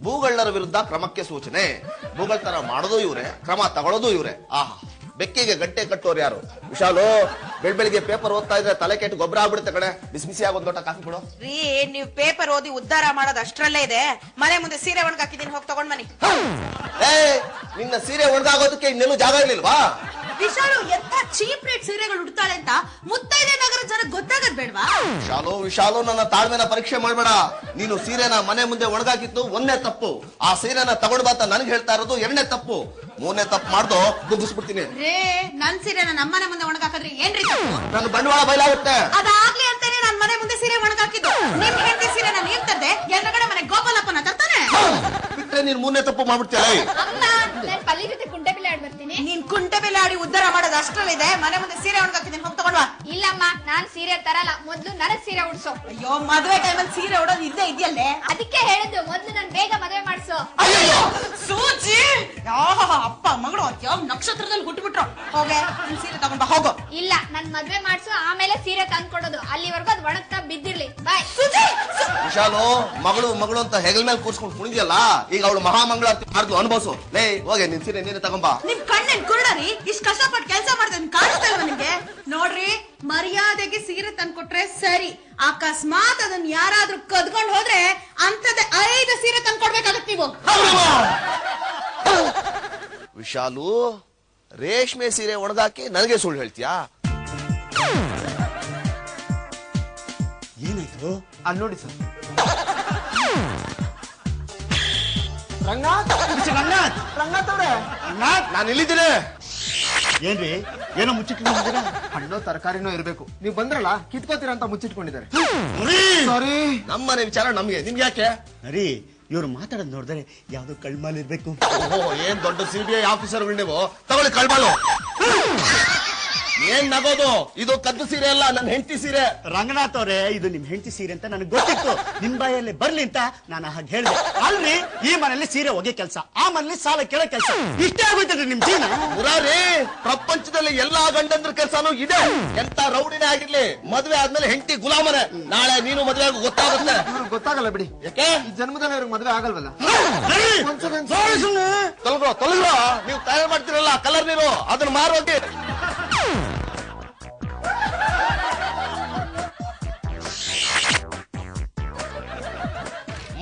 ಭೂಗಳ್ಳರ ವಿರುದ್ಧ ಕ್ರಮಕ್ಕೆ ಸೂಚನೆ. ಭೂಗಳ್ತನ ಮಾಡೋದು ಇವ್ರೆ, ಕ್ರಮ ತಗೊಳ್ಳೋದು ಇವ್ರೆ. ಆಹಾ, ಬೆಕ್ಕಿಗೆ ಗಂಟೆ ಕಟ್ಟೋರು ಯಾರು? ವಿಶಾಲು, ಬೆಳಿಗ್ಗೆ ಪೇಪರ್ ಓದ್ತಾ ಇದ್ರೆ ತಲೆ ಕೆಟ್ಟು ಗೊಬ್ಬರ ಆಗ್ಬಿಡುತ್ತೆ ಕಡೆ. ಬಿಸಿ ಬಿಸಿಯಾಗಿ ಒಂದ್ ಲೋಟ ಕಾಫಿ ಕೊಡು. ರೀ, ನೀವ್ ಪೇಪರ್ ಓದಿ ಉದ್ಧಾರ ಮಾಡೋದು ಅಷ್ಟ್ರಲ್ಲೇ ಇದೆ. ಮನೆ ಮುಂದೆ ಸೀರೆ ಒಣಗಾಕಿದ್ದೀನಿ, ಹೋಗಿ ತಗೊಂಡ್ ಬನ್ನಿ. ನಿನ್ನ ಸೀರೆ ಒಣಗಾಗೋದಕ್ಕೆ ಇನ್ನೆಲ್ಲೂ ಜಾಗ ಇರ್ಲಿಲ್ವಾ? ವಿಶಾಲು ಎಂತ ಚೀಪ್ ರೇಟ್ ಸೀರೆಗಳು ಉಡ್ತಾಳೆ ಅಂತ ಮುತ್ತೈದೆ ನಗರ ಜನ ಗೊತ್ತಾಗದ್ ಬೇಡ್ವಾ? ವಿಶಾಲು, ನನ್ನ ತಾಳ್ಮೆನ ಪರೀಕ್ಷೆ ಮಾಡ್ಬೇಡ. ನೀನು ಸೀರೆನ ಮನೆ ಮುಂದೆ ಒಣಗಾಕಿತ್ತು ಒಂದನೇ ತಪ್ಪು. ಆ ಸೀರೆನ ತಗೊಂಡ್ ಬಾತ ನನ್ಗೆ ಹೇಳ್ತಾ ಇರೋದು ಎರಡನೇ ತಪ್ಪು. ಮೂರನೇ ತಪ್ಪು ಮಾಡ್ದು ಗುಗ್ಗಿಸ್ಬಿಡ್ತೀನಿ. ರೇ, ನನ್ ಸೀರೆನ ನಮ್ಮನೆ ಮುಂದೆ ಒಣಗಾಕಿದ್ರೆ ಏನ್ರಿ ತಪ್ಪು? ನನ್ನ ಬಂಡವಾಳ ಬಯಲಾಗುತ್ತೆ. ಅದಾಗ್ಲಿ ಅಂತಾನೆ ನಾನ್ ಮನೆ ಮುಂದೆ ಸೀರೆ ಒಣಗಾಕಿದ್ದು. ನಿಮ್ ಹೆಂಡತಿ ಸೀರೆನ ನೀವ್ ತರ್ದೆ, ಎಲ್ರಗಡೆ ಮನೆ ಗೋಪಾಲಪ್ಪನ ತರ್ತಾನೆ. ಬಿಟ್ರೆ ನೀನ್ ಮೂರನೇ ತಪ್ಪು ಮಾಡ್ಬಿಡ್ತೀಯ. ಪಲ್ಲಿ ಜೊತೆ ಕುಂಟೆ ಬಿಲ್ಲೆ ಆಡ್ ಬರ್ತೀನಿ. ನೀನ್ ಕುಂಟೆ ಬೆಲೆ ಆಡಿ ಉದ್ಧಾರ ಮಾಡೋದು ಅಷ್ಟ್ರಲ್ಲಿದೆ. ಮನೆ ಮುಂದೆ ಸೀರೆ ಒಣಗಾಕಿದ್ದೀನಿ, ಹೋಗಿ ತಗೊಂಡ್ವಾ. ಇಲ್ಲಮ್ಮ, ನಾನ್ ಸೀರೆ ತರಲ್ಲ. ಮೊದ್ಲು ನನಗ್ ಸೀರೆ ಉಡ್ಸೋ. ಅಯ್ಯೋ, ಮದ್ವೆ ಟೈಮಲ್ಲಿ ಸೀರೆ ಉಡೋದು ಇದ್ದೇ ಇದೆಯಲ್ಲೇ. ಅದಕ್ಕೆ ಹೇಳಿದ್ದು, ಮೊದ್ಲು ನನ್ ಬೇಗ ಮದುವೆ ಮಾಡ್ಸೋ. ಅಯ್ಯೋ ಸೂಜಿ, ಅಪ್ಪ ಮಗಳು ಯಾವ ನಕ್ಷತ್ರದಲ್ಲಿ ಹುಟ್ಟುಬಿಟ್ರು. ಹೋಗೆ, ನಿನ್ ಸೀರೆ ತಗೊಂಡ್ ಬಾ, ಹೋಗೋ. ಇಲ್ಲ, ನನ್ ಮದ್ವೆ ಮಾಡ್ಸು, ಆಮೇಲೆ ಸೀರೆ ತಂದ್ಕೊಡೋದು. ಅಲ್ಲಿವರೆಗೂ ಅದ್ ಒಣಗ್ತಾ ಬಿದ್ದಿರ್ಲಿ. ಬಾಯ್. ವಿಶಾಲು, ಮಗಳು ಅಂತ ಹೆಗಲ್ ಮೇಲೆ ಕೂರ್ಸ್ಕೊಂಡು ಕುಣಿದ್ಯಲ್ಲ, ಈಗ ಅವಳು ಮಹಾಮಂಗಳ ಮಾಡ್ದು ಅನುಭವಿಸು. ಲೇ, ಹೋಗೆ, ನಿನ್ ಸೀರೆ ನೀನೆ ತಗೊಂಬಾ. ನಿಮ್ ಕಣ್ಣೇನ್ ಕುರುಡರಿ? ಇಷ್ಟ್ ಕಷ್ಟಪಟ್ಟು ಕೆಲಸ ಮಾಡಿದ್ರೆ ಕಾಣಿಸ್ತಾ ಇಲ್ವಾ ನಿಮ್ಗೆ? ನೋಡ್ರಿ, ಮರ್ಯಾದೆಗೆ ಸೀರೆ ತಂದ್ಕೊಟ್ರೆ ಸರಿ. ಅಕಸ್ಮಾತ್ ಅದನ್ನ ಯಾರಾದ್ರೂ ಕದ್ಕೊಂಡ್ ಹೋದ್ರೆ ಅಂತದೇ 5 ಸೀರೆ ತಂದ್ಕೊಡ್ಬೇಕಾಗತ್ತೆ ನೀವು. ವಿಶಾಲು, ರೇಷ್ಮೆ ಸೀರೆ ಒಣಗಾಕಿ ನನಗೆ ಸುಳ್ಳು ಹೇಳ್ತೀಯಾ? ಏನಾಯ್ತು? ಅಲ್ಲಿ ನೋಡಿ ಸರ್. ರಂಗನಾಥ್ ಅವ್ರೆ, ನಾನು ಇಲ್ಲಿದ್ದೀನಿ. ಏನ್ರಿ, ಏನೋ ಮುಚ್ಚಿಟ್ಕೊಂಡಿದ್ದೀರಾ? ಹಣ್ಣು ತರಕಾರಿನೂ ಇರ್ಬೇಕು. ನೀವು ಬಂದ್ರಲ್ಲ, ಕಿತ್ಕೋತೀರಾ ಅಂತ ಮುಚ್ಚಿಟ್ಕೊಂಡಿದ್ದಾರೆ. ಸಾರಿ. ನಮ್ಮನೆ ವಿಚಾರ ನಮ್ಗೆ, ನಿಮ್ಗೆ ಯಾಕೆ? ಅರಿ, ಇವ್ರು ಮಾತಾಡೋದು ನೋಡಿದ್ರೆ ಯಾವ್ದೋ ಕಳ್ಮಾಲ್ ಇರ್ಬೇಕು. ಏನ್ ದೊಡ್ಡ CBI ಆಫೀಸರ್ಗಳು ನೀವು. ತಗೊಳ್ಳಿ ಕಳ್ಮಾಲು. ಏನ್ ನಗೋದು? ಇದು ಕದ್ದು ಸೀರೆ ಅಲ್ಲ, ನನ್ನ ಹೆಂಡತಿ ಸೀರೆ. ರಂಗನಾಥ್ ಅವ್ರೆ, ಇದು ನಿಮ್ ಹೆಂಡತಿ ಸೀರೆ ಅಂತ ನನಗೆ ಗೊತ್ತಿತ್ತು. ನಿಮ್ ಬಾಯಲ್ಲಿ ಬರ್ಲಿ ಅಂತ ನಾನು ಹಾಗೆ ಹೇಳಿದೆ. ಅಲ್ರಿ, ಈ ಮನೇಲಿ ಸೀರೆ ಒಗೆ ಕೆಲಸ, ಆ ಮನೇಲಿ ಸಾಲ ಕೇಳೋ ಕೆಲಸ. ಇಷ್ಟೇ ಆಗೋಯ್ತದ್ರಿ ನಿಮ್ ಜೀವನ. ಮುರಾರಿ, ಪ್ರಪಂಚದಲ್ಲಿ ಎಲ್ಲಾ ಗಂಡಂದ್ರ ಕೆಲಸನೂ ಇದೆ. ಎಂತ ರೌಡಿನೇ ಆಗಿರ್ಲಿ, ಮದ್ವೆ ಆದ್ಮೇಲೆ ಹೆಂಡತಿ ಗುಲಾಮನೆ. ನಾಳೆ ನೀನು ಮದ್ವೆ ಆಗ ಗೊತ್ತಾಗುತ್ತೆ. ಇವ್ರಿಗೆ ಗೊತ್ತಾಗಲ್ಲ ಬಿಡಿ. ಯಾಕೆ? ಈ ಜನ್ಮದಲ್ಲಿ ಇವ್ರಿಗೆ ಮದ್ವೆ ಆಗಲ್ವಲ್ಲ. ತೊಲಗ್ರೋ. ನೀವು ತಯಾರು ಮಾಡ್ತಿರಲ್ಲ ಕಲರ್ ನೀರು, ಅದನ್ನ ಮಾರೋಗಿ.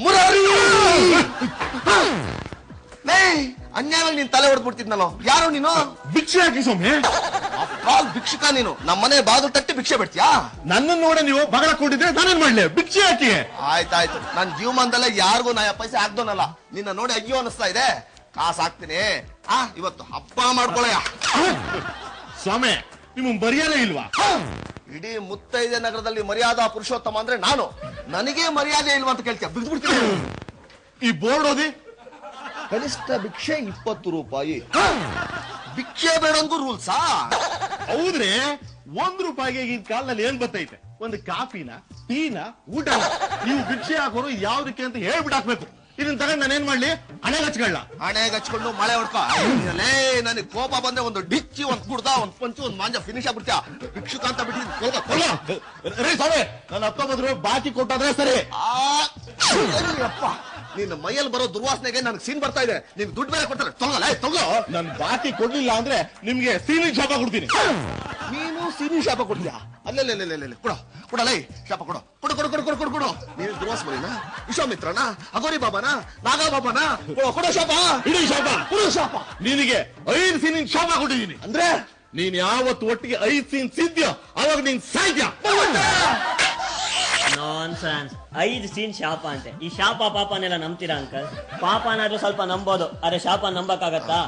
ಮುರಾರಿ, ಅನ್ಯಾಯ ನೀನ್ ತಲೆ ಹೊಡೆದ್ಬಿಡ್ತಿದ್ನಲ್ಲ. ಯಾರು ನೀನು? ಭಿಕ್ಷೆ ಹಾಕಿ ಸೌಮ್ಯ. ಭಿಕ್ಷುಕ ನೀನು? ನಮ್ಮನೆ ಬಾಗಿಲು ತಟ್ಟಿ ಭಿಕ್ಷೆ ಬಿಡ್ತೀಯಾ? ನನ್ನ ನೋಡ ನೀವು ಬಗಳ ಕೊಟ್ಟಿದ್ರೆ ನಾನೇನ್ ಮಾಡ್ಲಿ? ಭಿಕ್ಷೆ ಹಾಕಿ. ಆಯ್ತಾಯ್ತು, ನನ್ ಜೀವಮಾನದಲ್ಲೇ ಯಾರಿಗೂ ನಾ ಪೈಸೆ ಹಾಕ್ದೋನಲ್ಲ. ನಿನ್ನ ನೋಡಿ ಅಯ್ಯೋ ಅನಿಸ್ತಾ ಇದೆ. ಕಾಸು ಹಾಕ್ತೀನಿ. ಇವತ್ತು ಹಬ್ಬ ಮಾಡ್ಕೊಳಯ್ಯ. ಸ್ವಾಮಿ, ನಿಮ್ ಮರ್ಯಾದೆ ಇಲ್ವಾ? ಇಡೀ ಮುತ್ತೈದೆ ನಗರದಲ್ಲಿ ಮರ್ಯಾದಾ ಪುರುಷೋತ್ತಮ ಅಂದ್ರೆ ನಾನು. ನನಗೆ ಮರ್ಯಾದೆ ಇಲ್ವಾ ಅಂತ ಕೇಳ್ತೀಯ? ಬಿಡ್ತೀನಿ. ಈ ಬೋರ್ಡ್ ಓದಿ. ಕನಿಷ್ಠ ಭಿಕ್ಷೆ 20 ರೂಪಾಯಿ. ಭಿಕ್ಷೆ ಬೇಡಂಗೂ ರೂಲ್ಸಾ? ಹೌದ್ರಿ, 1 ರೂಪಾಯಿಗೆ ಈಗಿನ ಕಾಲದಲ್ಲಿ ಏನ್ ಬರ್ತೈತೆ? ಒಂದು ಕಾಫಿನ, ಟೀನ, ಊಟನ. ನೀವು ಭಿಕ್ಷೆ ಹಾಕೋರು ಯಾವ್ದಕ್ಕೆ ಅಂತ ಹೇಳ್ಬಿಟ್ಟು ಹಾಕ್ಬೇಕು. ಇದನ್ನ ತಗೊಂಡ್ ನಾನೇನ್ ಮಾಡ್ಲಿ? ಹಣೆಗೆ ಹಚ್ಕೊಳ್ಳ. ಹಣೆಗೆ ಹಚ್ಕೊಂಡು ಮಳೆ ಹೊಡ್ಕೊ. ನನಗೆ ಕೋಪ ಬಂದ್ರೆ ಒಂದು ಡಿಚ್ಚಿ, ಒಂದ್ ಕುಡ್ದ, ಒಂದ್ ಪಂಚು, ಒಂದ್ ಮಾಂಜ ಫಿನಿಶ್ ಆಗ್ಬಿಡ್ತೀಯ. ಭಿಕ್ಷುಕ ಅಂತ ರೇ ಸ್ವಾಮಿ, ನನ್ನ ಅಪ್ಪ ಬಂದ್ರು ಬಾಕಿ ಕೊಟ್ಟಾದ್ರೆ ಸರಿ. ಅಪ್ಪ, ನಿನ್ನ ಮೈಯಲ್ಲಿ ಬರೋ ದುರ್ವಾಸನೆಗೆ ನನಗೆ ಸೀನ್ ಬರ್ತಾ ಇದೆ. ನೀನ್ ದುಡ್ಡು ಬೇರೆ ಕೊಡ್ತಾರೆ. ತೊಗೊಳ. ನನ್ ಬಾಕಿ ಕೊಡ್ಲಿಲ್ಲ ಅಂದ್ರೆ ನಿಮ್ಗೆ ಸೀನಿಂಗ್ ಶಾಪ ಕೊಡ್ತೀನಿ. ನೀನು ಸೀನಿಂಗ್ ಶಾಪ ಕೊಡ್ತೀಯಾ? ಅಲ್ಲೇ ಕೊಡಲೇ ಶಾಪ ಕೊಡು. ನೀನು ದುರ್ವಾಸ ಮರಿನಾ, ವಿಶ್ವಾಮಿತ್ರನಾ, ಅಗೋರಿ ಬಾಬಾನಾ, ನಾಗಾ ಬಾಬಾನಾ? ಕೊಡೋ ಶಾಪ. ಇಡೀ ಶಾಪ. ಕೊಡೋ ಶಾಪ. ನಿನಗೆ 5 ಸೀನಿಂಗ್ ಶಾಪ ಕೊಟ್ಟಿದ್ದೀನಿ. ಅಂದ್ರೆ ನೀನ್ ಯಾವತ್ತು ಒಟ್ಟಿಗೆ 5 ಸೀನ್ ಸಿದ್ಯೋ ಅವಾಗ ನೀನ್ ಸಾಧ್ಯ. ನಾನ್ಸೆನ್ಸ್. 5 ಸೀನ್ ಶಾಪ ಅಂತೆ. ಈ ಶಾಪ ಪಾಪನೆಲ್ಲ ನಂಬ್ತೀರಾ ಅಂಕಲ್? ಪಾಪನಾದ್ರೂ ಸ್ವಲ್ಪ ನಂಬೋದು, ಅರೆ ಶಾಪ ನಂಬಕ್ಕಾಗತ್ತಾ?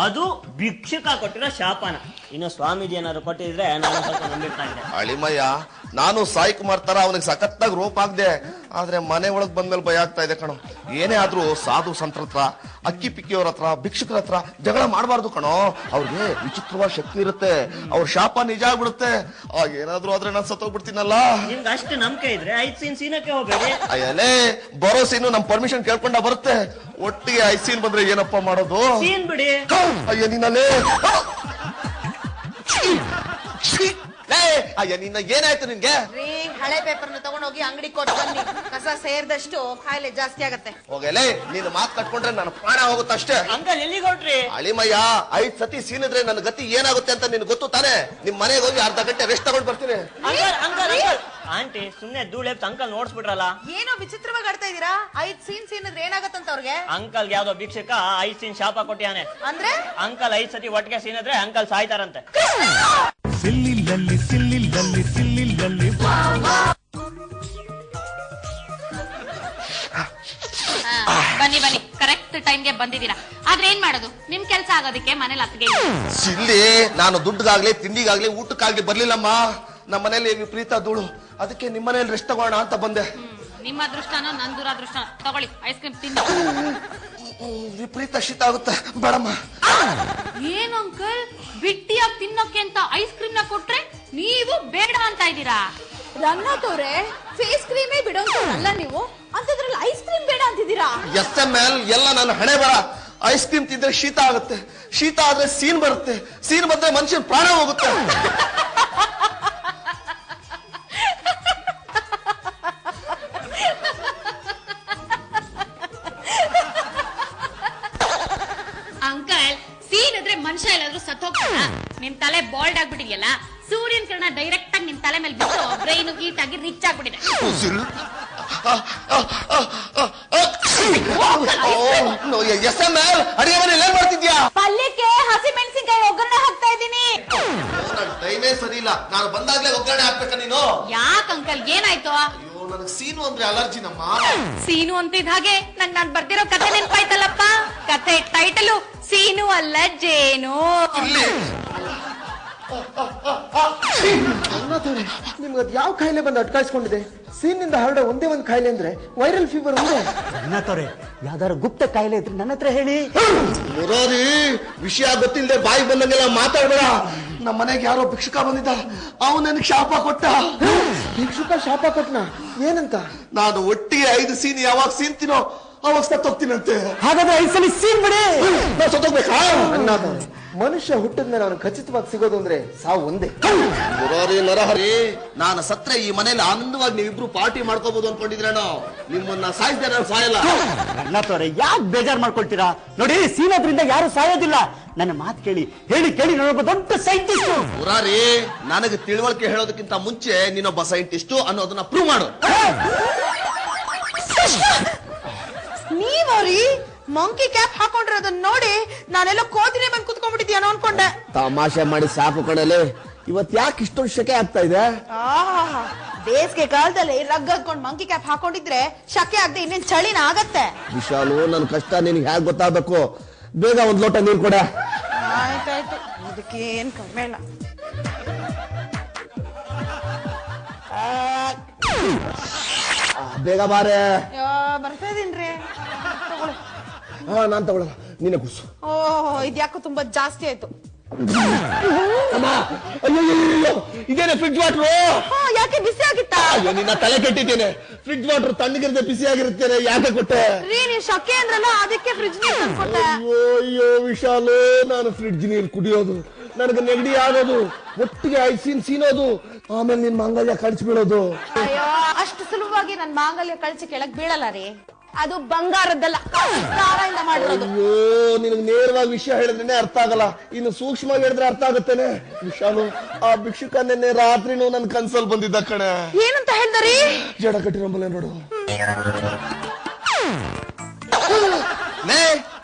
ಅದು ಭಿಕ್ಷುಕ ಕೊಟ್ಟಿರೋ ಶಾಪನ. ಇನ್ನು ಸ್ವಾಮೀಜಿ ಏನಾದ್ರು ಕೊಟ್ಟಿದ್ರೆ ನಾನು ಸ್ವಲ್ಪ ನಂಬಿರ್ತಾ ಇದ್ದೆ. ಅಳಿಮಯ್ಯ, ನಾನು ಸಾಯಿ ಕುಮಾರ್ ತರ ಅವನಿಗೆ ಸಖತ್ತಾಗಿ ರೋಪ್ ಆಗ್ದೆ. ಆದ್ರೆ ಮನೆ ಒಳಗ್ ಬಂದ್ಮೇಲೆ ಭಯ ಆಗ್ತಾ ಇದೆ ಕಣೋ. ಏನೇ ಆದ್ರೂ ಸಾಧು ಸಂತರ ಹತ್ರ, ಅಕ್ಕಿ ಪಿಕ್ಕಿಯವ್ರ ಹತ್ರ, ಭಿಕ್ಷುಕರ ಹತ್ರ ಜಗಳ ಮಾಡಬಾರ್ದು ಕಣೋ. ಅವ್ರಿಗೆ ವಿಚಿತ್ರವಾದ ಶಕ್ತಿ ಇರುತ್ತೆ. ಅವ್ರ ಶಾಪ ನಿಜ ಆಗ್ಬಿಡುತ್ತೆ. ಏನಾದ್ರು ಆದ್ರೆ ನಾನು ಸತ್ತೋಗ್ಬಿಡ್ತೀನಲ್ಲ. ನಿಮ್ಗೆ ಅಷ್ಟು ನಂಬಿಕೆ ಇದ್ರೆ 5 ಸೀನಕ್ಕೆ ಹೋಗ್ಬೇಡಿ. ಅಯ್ಯಲೇ, ಬರೋ ಸೀನು ನಮ್ ಪರ್ಮಿಷನ್ ಕೇಳ್ಕೊಂಡ ಬರುತ್ತೆ. ಒಟ್ಟಿಗೆ 5 ಸೀನ್ ಬಂದ್ರೆ ಏನಪ್ಪಾ ಮಾಡೋದು? ಸೀನ್ ಬಿಡಿ. ಅಯ್ಯ ನಿನ್ನಲ್ಲೇ. ಅಯ್ಯ ನಿನ್ನ ಏನಾಯ್ತು ನಿನ್ಗೆ? ಹಳೆ ಪೇಪರ್ನ ತಗೊಂಡೋಗಿ ಅಂಗಡಿ ಕೊಟ್ಟು ಬನ್ನಿ. ಕಸ ಸೇರ್ದಷ್ಟು ಕಾಯಿಲೆ ಜಾಸ್ತಿ ಆಗತ್ತೆ. ಹೋಗಲೇ ನೀನು ಮಾತು ಕಟ್ಕೊಂಡ್ರೆ ನನ್ನ ಪ್ರಾಣ ಹೋಗುತ್ತಷ್ಟೇ. ಅಂಕಲ್ ಎಲ್ಲಿಗೆ ಹೊರಟ್ರಿ? ಅಳಿಮಯ್ಯ 5 ಸತಿ ಸೀನಿದ್ರೆ ನನ್ನ ಗತಿ ಏನಾಗುತ್ತೆ ಅಂತ ನಿನ್ ಗೊತ್ತು ತಾನೆ. ನಿಮ್ ಮನೆಗೆ ಹೋಗಿ ಅರ್ಧ ಗಂಟೆ ರೆಸ್ಟ್ ತಗೊಂಡ್ ಬರ್ತೀನಿ. ಅಂಕಲ್ ಅಂಕಲ್ ಅಂಕಲ್ ಆಂಟಿ ಸುಮ್ನೆ ಧೂಳೆಪ್ಪ ಅಂಕಲ್ ನೋಡ್ಸ್ಬಿಟ್ರಲ್ಲ. ಏನೋ ವಿಚಿತ್ರವಾಗಿ ಆಡ್ತಾ ಇದೀರಾ. 5 ಸೀನಿದ್ರೆ ಏನಾಗತ್ತಂತ ಅವ್ರಿಗೆ? ಅಂಕಲ್ ಯಾವ್ದೋ ಭಿಕ್ಷಕ 5 ಸೀನ್ ಶಾಪ ಕೊಟ್ಟಿಯಾನೆ. ಅಂದ್ರೆ ಅಂಕಲ್ 5 ಸತಿ ಒಟ್ಟಿಗೆ ಸೀನಿದ್ರೆ ಅಂಕಲ್ ಸಾಯ್ತಾರಂತೆ. ಸಿಲ್ಲಿಲ್ಲಲ್ಲಿ ಸಿಲ್ಲಿಲ್ಲಲ್ಲಿ ಸಿಲ್ಲಿಲ್ಲಲ್ಲಿ ಬನ್ನಿ ಬನ್ನಿ, ಕರೆಕ್ಟ್ ಟೈಮ್ಗೆ ಬಂದಿದ್ದೀರಾ. ಆದ್ರೆ ಏನ್ ಮಾಡೋದು, ನಿಮ್ ಕೆಲ್ಸ ಆಗೋದಕ್ಕೆ ಮನೇಲಿ ಅತ್ತಿಗೆ ಸಿಲ್ಲಿ ನಾನು ದುಡ್ಡಿಗಾಗ್ಲಿ ತಿಂಡಿಗಾಗ್ಲಿ ಊಟಕ್ಕಾಗ್ಲಿ ಬರ್ಲಿಲ್ಲಮ್ಮ. ನಮ್ಮ ಮನೇಲಿ ವಿಪರೀತ ಧೂಳು, ಅದಕ್ಕೆ ನಿಮ್ಮ ಮನೇಲಿ ರೆಸ್ಟ್ ತಗೋಣ ಅಂತ ಬಂದೆ. ನಿಮ್ಮ ಅದೃಷ್ಟನೋ ನನ್ ದುರಾದೃಷ್ಟನೋ, ತಗೊಳ್ಳಿ ಐಸ್ ಕ್ರೀಮ್ ತಿಂದು. ವಿಪರೀತ ಶೀತ ಆಗುತ್ತೆ ಬೇಡಮ್ಮ. ಏನ್ ಅಂಕಲ್, ಬಿಟ್ಟಿಯಾಗಿ ತಿನ್ನೋಕೆ ಅಂತ ಐಸ್ ಕ್ರೀಮ್ ನ ಕೊಟ್ರೆ ನೀವು ಬೇಡ ಅಂತ ಇದ್ದೀರಾ? ರಂಗನಾಥ್ ಅವ್ರೆ, ಫೇಸ್ ಕ್ರೀಮೇ ಬಿಡೋಲ್ಲ ನೀವು, ಅಂತದ್ರಲ್ಲಿ ಐಸ್ ಕ್ರೀಮ್ ಬೇಡ ಅಂತಿದ್ದೀರಾ? SML ಎಲ್ಲ ನನ್ನ ಹಣೆ ಬರ. ಐಸ್ ಕ್ರೀಮ್ ತಿಂದ್ರೆ ಶೀತ ಆಗುತ್ತೆ, ಶೀತ ಆದ್ರೆ ಸೀನ್ ಬರುತ್ತೆ, ಸೀನ್ ಬಂದ್ರೆ ಮನುಷ್ಯನ ಪ್ರಾಣ ಹೋಗುತ್ತೆ. ಅಂಕಲ್, ಸೀನ್ ಇದ್ರೆ ಮನುಷ್ಯ ಎಲ್ಲಾದ್ರೂ ಸತ್ತೋಗ್ತಾರ? ನಿಮ್ ತಲೆ ಬಾಲ್ಡ್ ಆಗ್ಬಿಟ್ಟಿದ್ಯಲ್ಲ, ಸೂರ್ಯನ ಕಿರಣ ಡೈರೆಕ್ಟ್ ಆಗಿ ನಿಮ್ ತಲೆ ಮೇಲೆ ಬಿಟ್ಟು ಬ್ರೈನ್ ಹೀಟ್ ಆಗಿ ರಿಚ್ ಆಗ್ಬಿಟ್ಟಿದೆ. SML ಅಡಿಗೆ ಮನೇಲಿ ಏನ್ ಮಾಡ್ತಿದ್ಯಾ? ಪಲ್ಯಕ್ಕೆ ಹಸಿ ಮೆಣಸಿನಕಾಯಿ ಒಗ್ಗರಣೆ ಹಾಕ್ತಾ ಇದ್ದೀನಿ. ಟೈಮೇ ಸರಿ ಇಲ್ಲ, ನಾನು ಬಂದಾಗ್ಲೇ ಒಗ್ಗರಣೆ ಹಾಕ್ಬೇಕ ನೀನು? ಯಾಕ ಅಂಕಲ್, ಏನಾಯ್ತು? ಅಯ್ಯೋ ನನಗ್ ಸೀನು ಅಂದ್ರೆ ಅಲರ್ಜಿ ನಮ್ಮ. ಸೀನು ಅಂತಿದ್ ಹಾಗೆ ನಾನ್ ಬರ್ದಿರೋ ಕತೆ ನೆನ್ಪಾಯ್ತಲ್ಲಪ್ಪ. ಕತೆ ಟೈಟಲು ಸೀನು ಅಲ್ಲ ಜೇನು. ನಿಮ್ಗೆ ಅದ್ ಯಾವ ಕಾಯಿಲೆ ಬಂದು ಅಟ್ಕಾಯಿಸ್ಕೊಂಡಿದೆ? ಸೀನಿಂದ ಹರಡೋ ಒಂದೇ ಒಂದು ಕಾಯಿಲೆ ಅಂದ್ರೆ ವೈರಲ್ ಫೀವರ್ ಒಂದೇ. ರಂಗನಾಥವ್ರೆ, ಯಾವ್ದಾರು ಗುಪ್ತ ಕಾಯಿಲೆ ಇದ್ರೆ ನನ್ನ ಹತ್ರ ಹೇಳಿ. ಮುರಾರಿ, ವಿಷಯ ಗೊತ್ತಿಲ್ಲದೆ ಬಾಯಿ ಬಂದಂಗೆಲ್ಲ ಮಾತಾಡ್ಬೇಡ. ನಮ್ಮ ಮನೆಗೆ ಯಾರೋ ಭಿಕ್ಷುಕ ಬಂದಿದ್ದ, ಅವನು ನನಗೆ ಶಾಪ ಕೊಟ್ಟ. ಭಿಕ್ಷುಕ ಶಾಪ ಕೊಟ್ನ? ಏನಂತ? ನಾನು ಒಟ್ಟಿಗೆ 5 ಸೀನ್ ಯಾವಾಗ ಸೀನ್ತೀನೋ ಅವಾಗ ಸತ್ತೋಗ್ತೀನಂತೆ. ಹಾಗಾದ್ರೆ 5 ಸಲ ಸೀನ್ ಬಿಡಿ. ನಾವು ಸತ್ತೋಗ್ಬೇಕಾ? ಮನುಷ್ಯ ಹುಟ್ಟಿದ ಮೇಲೆ ಅವನು ಖಚಿತವಾಗಿ ಸಿಗೋದು ಅಂದ್ರೆ ಸಾವು ಒಂದೇ. ಮುರಾರಿ ನರಹರಿ, ನಾನು ಸತ್ರೆ ಈ ಮನೇಲಿ ಆನಂದವಾಗಿ ನೀವಿಬ್ರು ಪಾರ್ಟಿ ಮಾಡ್ಕೋಬಹುದು ಅನ್ಕೊಂಡಿದ್ರೇನೋ? ನಿಮ್ಮನ್ನ ಸಾಯಿಸಿದೆ, ನಾನು ಸಾಯಲ್ಲ. ರಂಗನಾಥವ್ರೆ, ಯಾಕೆ ಬೇಜಾರ್ ಮಾಡ್ಕೊಳ್ತೀರಾ? ನೋಡಿ, ಸೀನೋದ್ರಿಂದ ಯಾರು ಸಾಯೋದಿಲ್ಲ. ನನ್ನ ಮಾತು ಕೇಳಿ, ಹೇಳಿ ಕೇಳಿ, ನಾನೊಬ್ಬ ದೊಡ್ಡ ಸೈಂಟಿಸ್ಟ್. ಮುರಾರಿ, ನನಗೆ ತಿಳುವಳಿಕೆ ಹೇಳೋದಕ್ಕಿಂತ ಮುಂಚೆ ನೀನೊಬ್ಬ ಸೈಂಟಿಸ್ಟ್ ಅನ್ನೋದನ್ನ ಪ್ರೂವ್ ಮಾಡು. ನೀವ್ರಿ ಮಂಕಿ ಕ್ಯಾಪ್ ಹಾಕೊಂಡಿರೋದನ್ನ ನೋಡಿ ನಾನೆಲ್ಲ ಕೋತಿನೇ ಬಂದು ಕುತ್ಕೊಂಡ್ಬಿಟ್ಟಿದ್ಯಾನೋ ಅನ್ಕೊಂಡೆ. ತಮಾಷೆ ಮಾಡಿ ಸಾಕು ಕಣಲೆ. ಇವತ್ ಯಾಕೆ ಇಷ್ಟೊಂದು ಶೆಕೆ ಆಗ್ತಾ ಇದೆ? ಬೇಸಿಗೆ ಕಾಲದಲ್ಲಿ ರಗ್ ಹಾಕೊಂಡ್ ಮಂಕಿ ಕ್ಯಾಪ್ ಹಾಕೊಂಡಿದ್ರೆ ಶಕೆ ಆಗದೆ ಇನ್ನೇನ್ ಚಳಿನ ಆಗತ್ತೆ. ವಿಶಾಲು, ನನ್ ಕಷ್ಟ ನಿನ್ಗೆ ಹೇಗೆ ಗೊತ್ತಾಗಬೇಕು? ಬೇಗ ಒಂದ್ ಲೋಟ ನೀರು ಕೊಡ. ಆಯ್ತಾಯ್ತು, ಇದಕ್ಕೆ ಏನ್ ಕಡಿಮೆ ಇಲ್ಲ. ಬೇಗ ಬಾರೆ. ಬರ್ತಾ ಇದೀನ್ರಿ, ತಗೊಳ್ಳಿ. ನಾನ್ ತಗೊಳ್ಳಲ್ಲ, ನೀನೆ ಕುಸು. ಓಹ್, ಇದ್ಯಾಕೋ ತುಂಬಾ ಜಾಸ್ತಿ ಆಯ್ತು. ಅಯ್ಯೋ, ಇದೇನೆ ಫ್ರಿಡ್ಜ್ ವಾಟರ್? ಯಾಕೆ ಬಿಸಿ ಆಗಿತ್ತಾ? ನಿನ್ನ ತಲೆ ಕೆಟ್ಟಿದ್ದೇನೆ. ಫ್ರಿಡ್ಜ್ ವಾಟರ್ ತಣ್ಣಗಿರದೆ ಬಿಸಿ ಆಗಿರುತ್ತೇನೆ, ಯಾಕೆ ಕೊಟ್ಟೆ? ರೀ, ನೀವ್ ಶಕೆ ಅಂದ್ರಲ್ಲ, ಅದಕ್ಕೆ ಫ್ರಿಡ್ಜ್ ನೀರ್ ಕೊಟ್ಟೆ. ಅಯ್ಯೋ ವಿಶಾಲು, ನಾನು ಫ್ರಿಡ್ಜ್ ನೀರು ಕುಡಿಯೋದು, ನನಗೆ ನೆಗಡಿ ಆಗೋದು, ಒಟ್ಟಿಗೆ 5 ಸೀನ್ ಸೀನೋದು, ಆಮೇಲೆ ನಿನ್ ಮಾಂಗಲ್ಯ ಕಳ್ಸಿ ಬೀಳೋದು. ಅಯ್ಯೋ, ಅಷ್ಟು ಸುಲಭವಾಗಿ ನನ್ ಮಾಂಗಲ್ಯ ಕಳ್ಸಿ ಕೆಳಗ್ ಬೀಳಲ್ಲ ರೀ. ಅದು ಬಂಗಾರದ್ದಲ್ಲ, ದಾರದಿಂದ ಮಾಡಿರೋದು. ಅಯ್ಯೋ, ನಿನಗೆ ನೇರವಾಗಿ ವಿಷಯ ಹೇಳಿದ್ರೆ ಅರ್ಥ ಆಗಲ್ಲ, ಇನ್ನು ಸೂಕ್ಷ್ಮವಾಗಿ ಹೇಳಿದ್ರೆ ಅರ್ಥ ಆಗುತ್ತೇನೆ. ವಿಶಾಲು, ಆ ಭಿಕ್ಷುಕ ನಿನ್ನೆ ರಾತ್ರಿನೂ ನನ್ ಕನ್ಸಲ್ ಬಂದಿದ್ದ ಕಣೆ. ಏನಂತ ಹೇಳ್ದರಿ? ಜಡ ಕಟ್ಟಿರಂಬಲ್ಲ ನೋಡು.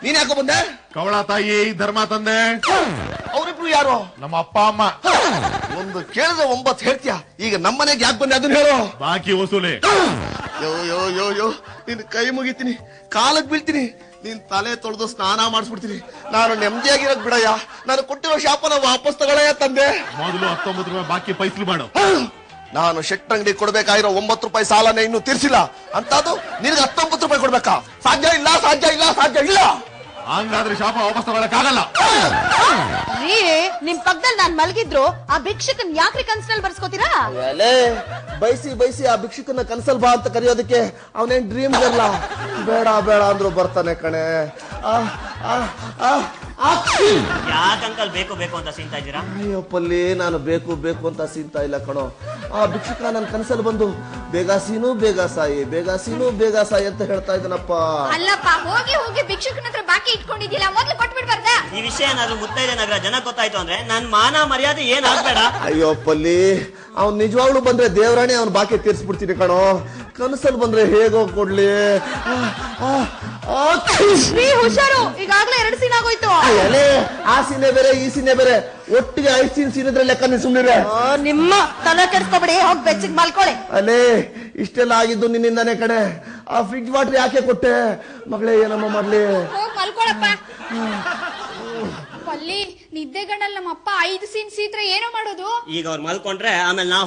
ನೀನ್ ಯಾಕೋ ಬಂದೆ? ಕವಳ ತಾಯಿ ಧರ್ಮ ತಂದೆ. ಅವರಿಬ್ರು ಯಾರು? ನಮ್ಮ ಅಪ್ಪ ಅಮ್ಮ. ಒಂದು ಕೇಳಿದ್ರೆ 9 ಹೇಳ್ತೀಯ. ಈಗ ನಮ್ಮನೆಗೆ ಯಾಕೆ ಬಂದೆ ಅದನ್ನ ಹೇಳು. ಬಾಕಿ ವಸೂಲಿ. ಯೋ ನಿನ್ ಕೈ ಮುಗಿತೀನಿ, ಕಾಲಕ್ ಬೀಳ್ತೀನಿ, ನಿನ್ ತಲೆ ತೊಳೆದು ಸ್ನಾನ ಮಾಡಿಸ್ಬಿಡ್ತೀನಿ. ನಾನು ನೆಮ್ಮದಿಯಾಗಿರೋದ್ ಬಿಡಯ್ಯ. ನಾನು ಕೊಟ್ಟಿರೋ ಶಾಪನ ವಾಪಸ್ ತಗೊಳಯ್ಯ ತಂದೆ. ಮೊದಲು 19 ರೂಪಾಯಿ ಬಾಕಿ ಪೈಸಲು ಮಾಡು. ನಾನು ಶೆಟ್ ಅಂಗಡಿ ಕೊಡ್ಬೇಕಾಗಿರೋ 9 ರೂಪಾಯಿ ಸಾಲನೇ ಇನ್ನೂ ತೀರ್ಸಿಲ್ಲ, ಅಂತದ್ದು ನಿನಗೆ 19 ರೂಪಾಯಿ ಕೊಡ್ಬೇಕಾ? ಸಾಧ್ಯ ಇಲ್ಲ, ಸಾಧ್ಯ ಇಲ್ಲ, ಸಾಧ್ಯ ಇಲ್ಲ. ಹಂಗಾದ್ರೆ ಶಾಪ ವಾಪಸ್ ತಗೊಳಕ್ಕಾಗಲ್ಲ. ರೀ, ನಿಮ್ ಪಕ್ಕದಲ್ಲಿ ನಾನ್ ಮಲಗಿದ್ರು ಆ ಭಿಕ್ಷಕನ್ ಯಾಕ್ರಿ ಕನ್ಸಲ್ಲಿ ಬರ್ಸ್ಕೋತೀರಾ? ಬೈಸಿ ಆ ಭಿಕ್ಷುಕನ ಕನ್ಸಲ್ ಬಾ ಅಂತ ಕರೆಯೋದಕ್ಕೆ ಅವನೇನ್ ಡ್ರೀಮ್ ಇರಲ್ಲ. ಬೇಡ ಅಂದ್ರು ಬರ್ತಾನೆ ಕಣೆ. ಯಾಕೆ ಅಂಕಲ್ ಬೇಕು ಬೇಕು ಅಂತ ಸೀನ್ತಾ ಇದ್ದೀರಾ? ಅಯ್ಯೋ ಪಲ್ಲಿ, ನಾನು ಬೇಕು ಬೇಕು ಅಂತ ಸೀನ್ತಾ ಇಲ್ಲ ಕಣೋ. ಆ ಭಿಕ್ಷುಕ ನನ್ನ ಕನಸಲ್ಲಿ ಬಂದು ಬೇಗ ಸೀನು ಬೇಗ ಸಾಯಿ, ಬೇಗ ಸೀನು ಬೇಗ ಸಾಯಿ ಅಂತ ಹೇಳ್ತಾ ಇದ್ದಾನಪ್ಪ. ಅಲ್ಲಪ್ಪ, ಹೋಗಿ ಹೋಗಿ ಭಿಕ್ಷುಕನ ಹತ್ರ ಬಾಕಿ ಇಟ್ಕೊಂಡಿದ್ದಿಲ್ಲ, ಮೊದ್ಲು ಕೊಟ್ಬಿಡ್ಬಾರ್ದ? ಈ ವಿಷಯ ಏನಾದ್ರು ಮುತ್ತೈದೆ ನಗರ ಜನ ಗೊತ್ತಾಯ್ತು ಅಂದ್ರೆ ನನ್ ಮಾನ ಮರ್ಯಾದೆ ಏನ್ ಆಗ್ಬೇಡ. ಅಯ್ಯೋ ಪಲ್ಲಿ, ಅವ್ನ್ ನಿಜವಾಗ್ಲೂ ಬಂದ್ರೆ ದೇವರಾಣಿ ಅವ್ನ್ ಬಾಕಿ ತೀರ್ಸ್ಬಿಡ್ತೀನಿ ಕಣೋ. ಕನಸಲ್ಲಿ ಬಂದ್ರೆ ಹೇಗೋ ಕೊಡ್ಲಿ. ಹುಷಾರು, ಈಗಾಗ್ಲೇ 2 ಸೀನ್ ಆಗೋಯ್ತು. ಅಯ್ಯಲೇ, ಆ ಸೀನೆ ಬೇರೆ ಈ ಸೀನೆ ಬೇರೆ, ಒಟ್ಟಿಗೆ 5 ಸೀನ್ ಇದ್ರೆ ಲೆಕ್ಕ ಸುಮ್ಮನೆ. ನಿಮ್ಮ ತಲೆ ಕೆಡ್ಸ್ಕೊಬೇಡಿ, ಹೋಗಿ ಬೆಚ್ಚಿಗೆ ಮಲ್ಕೊಳ್ಳಿ. ಅಲೇ, ಇಷ್ಟೆಲ್ಲ ಆಗಿದ್ದು ನಿನ್ನಿಂದಾನೆ ಕಣೆ. ಆ ಫ್ರಿಡ್ಜ್ ವಾಟರ್ ಯಾಕೆ ಕೊಟ್ಟೆ ಮಗಳೇ? ಏನಮ್ಮ ಮಾಡ್ಲಿ? ಹೋಗ್ ಮಲ್ಕೊಳಪ್ಪ. ಪಲ್ಲಿ, ನಿದ್ದೆಗಣ್ಣಲ್ಲಿ ನಮ್ಮಪ್ಪ 5 ಸೀನ್ ಸೀತ್ರೆ ಏನೋ ಮಾಡೋದು? ಈಗ ಅವ್ರು ಮಲ್ಕೊಂಡ್ರೆ ಆಮೇಲೆ ನಾ